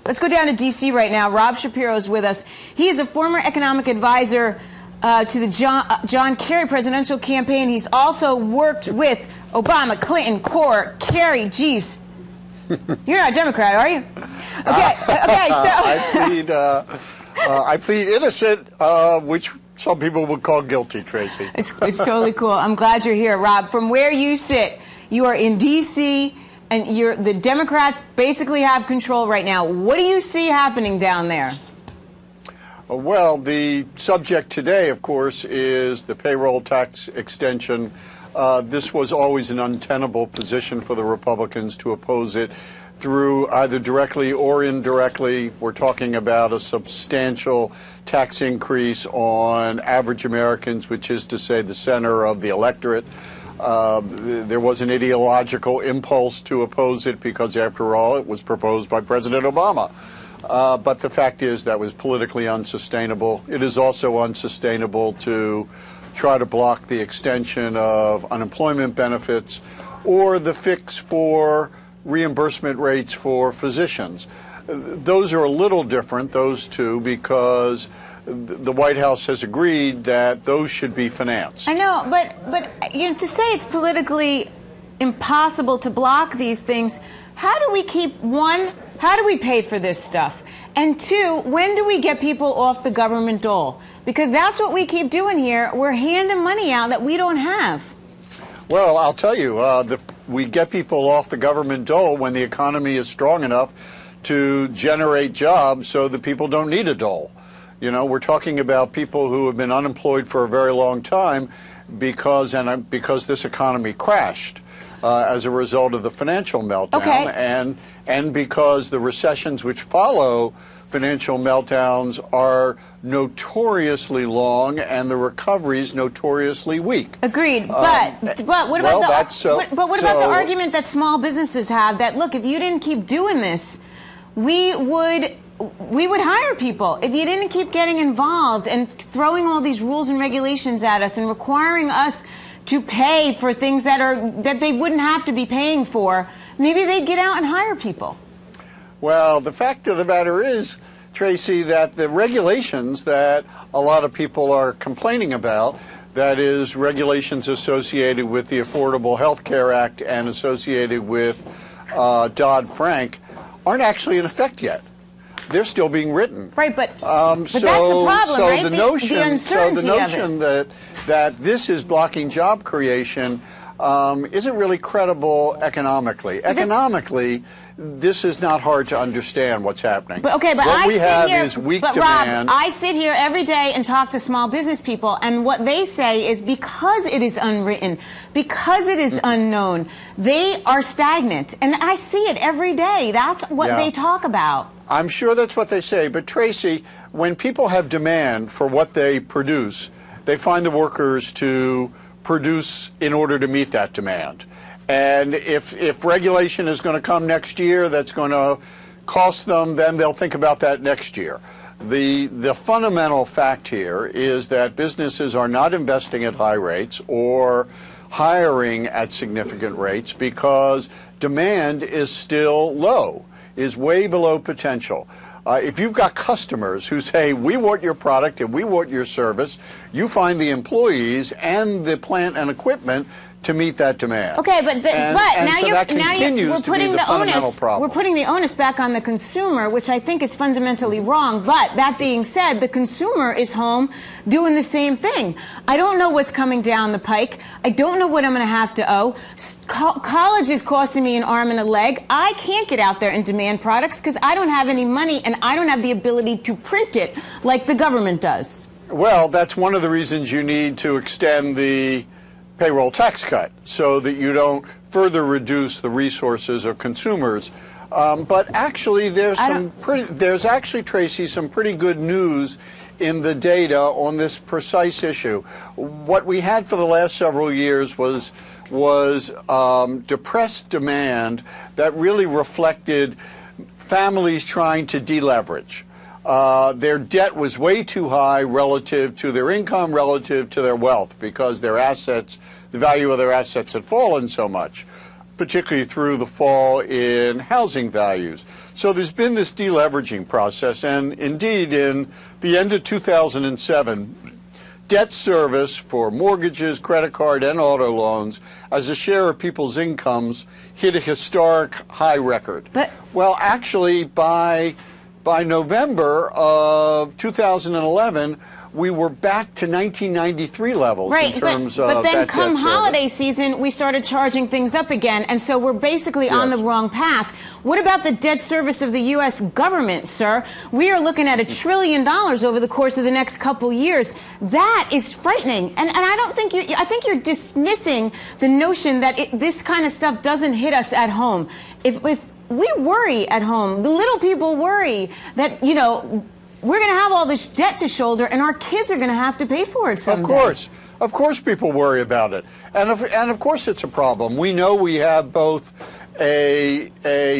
Let's go down to D.C. right now. Rob Shapiro is with us. He is a former economic advisor to the John Kerry presidential campaign. He's also worked with Obama, Clinton, Gore, Kerry. Geez, you're not a Democrat, are you? Okay, so I plead innocent, which some people would call guilty, Tracy. It's totally cool. I'm glad you're here, Rob. From where you sit, you are in D.C., and the Democrats basically have control right now. What do you see happening down there? Well, the subject today, of course, is the payroll tax extension. This was always an untenable position for the Republicans to oppose it through either directly or indirectly. We're talking about a substantial tax increase on average Americans, which is to say the center of the electorate. There was an ideological impulse to oppose it because, after all, it was proposed by President Obama. But the fact is that was politically unsustainable. It is also unsustainable to try to block the extension of unemployment benefits or the fix for reimbursement rates for physicians. Those are a little different, those two, because the White House has agreed that those should be financed. I know, but you know, to say it's politically impossible to block these things, how do we keep, one, how do we pay for this stuff? And two, when do we get people off the government dole? Because that's what we keep doing here. We're handing money out that we don't have. Well, I'll tell you, we get people off the government dole when the economy is strong enough to generate jobs so that people don't need a dole. You know, we're talking about people who have been unemployed for a very long time because this economy crashed as a result of the financial meltdown, okay, and because the recessions which follow financial meltdowns are notoriously long and the recoveries notoriously weak. Agreed. But what about the argument that small businesses have that, look, if you didn't keep doing this, we would hire people. If you didn't keep getting involved and throwing all these rules and regulations at us and requiring us to pay for things that they wouldn't have to be paying for, maybe they'd get out and hire people. Well, the fact of the matter is, Tracy, that the regulations that a lot of people are complaining about, that is regulations associated with the Affordable Health Care Act and associated with Dodd-Frank, aren't actually in effect yet. They're still being written. Right, but that's the problem, right? The notion that this is blocking job creation isn't really credible economically. Economically, this is not hard to understand what's happening. But okay, but what we have is weak demand. Rob, I sit here every day and talk to small business people, and what they say is because it is unwritten, because it is unknown, they are stagnant. And I see it every day. That's what they talk about. I'm sure that's what they say. But Tracy, when people have demand for what they produce, they find the workers to produce in order to meet that demand. And if regulation is going to come next year that's going to cost them, then they'll think about that next year. The fundamental fact here is that businesses are not investing at high rates or hiring at significant rates because demand is still low, is way below potential. If you've got customers who say, we want your product and we want your service, you find the employees and the plant and equipment to meet that demand. Okay, but we're putting the onus back on the consumer, which I think is fundamentally wrong. But that being said, the consumer is home doing the same thing. I don't know what's coming down the pike. I don't know what I'm going to have to owe. College is costing me an arm and a leg. I can't get out there and demand products because I don't have any money and I don't have the ability to print it like the government does. Well, that's one of the reasons you need to extend the payroll tax cut so that you don't further reduce the resources of consumers. But actually, there's actually, Tracy, some pretty good news in the data on this precise issue. What we had for the last several years was depressed demand that really reflected families trying to deleverage. Their debt was way too high relative to their income, relative to their wealth, because their assets, the value of their assets had fallen so much, particularly through the fall in housing values. So there's been this deleveraging process, and indeed, in the end of 2007, debt service for mortgages, credit card, and auto loans as a share of people's incomes hit a historic high record. Well, actually, by November of 2011, we were back to 1993 levels in terms of that debt service. But then come holiday season, we started charging things up again, and so we're basically on the wrong path. What about the debt service of the U.S. government, sir? We are looking at $1 trillion over the course of the next couple years. That is frightening, and I don't think I think you're dismissing the notion that this kind of stuff doesn't hit us at home. If we worry at home, the little people worry that, you know, we're going to have all this debt to shoulder, and our kids are going to have to pay for it someday. Of course people worry about it. And of course it's a problem. We know we have both a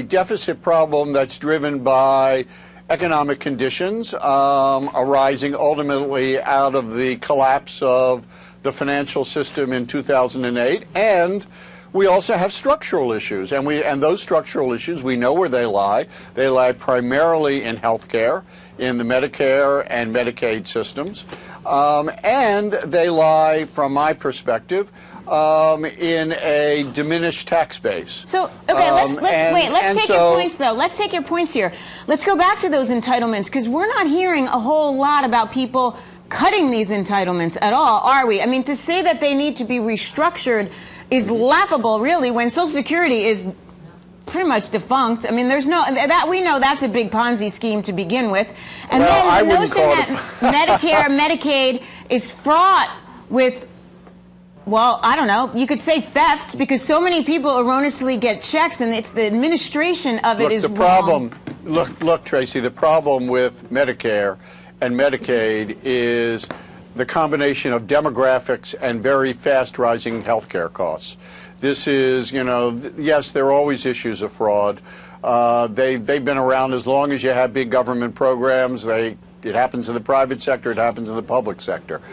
deficit problem that's driven by economic conditions arising ultimately out of the collapse of the financial system in 2008, and we also have structural issues, and those structural issues, we know where they lie. They lie primarily in health care, in the Medicare and Medicaid systems, and they lie, from my perspective, in a diminished tax base. So, okay, let's take your points, though. Let's take your points here. Let's go back to those entitlements, because we're not hearing a whole lot about people cutting these entitlements at all, are we? I mean, to say that they need to be restructured is laughable, really, when Social Security is pretty much defunct. I mean, there's no that we know that's a big Ponzi scheme to begin with, and then the notion that Medicare, Medicaid is fraught with, well, I don't know, you could say theft, because so many people erroneously get checks, and it's the administration of it is wrong. Look, Tracy, the problem with Medicare and Medicaid is the combination of demographics and very fast rising health care costs. This is, you know, yes, there are always issues of fraud. They've been around as long as you have big government programs. It happens in the private sector, it happens in the public sector.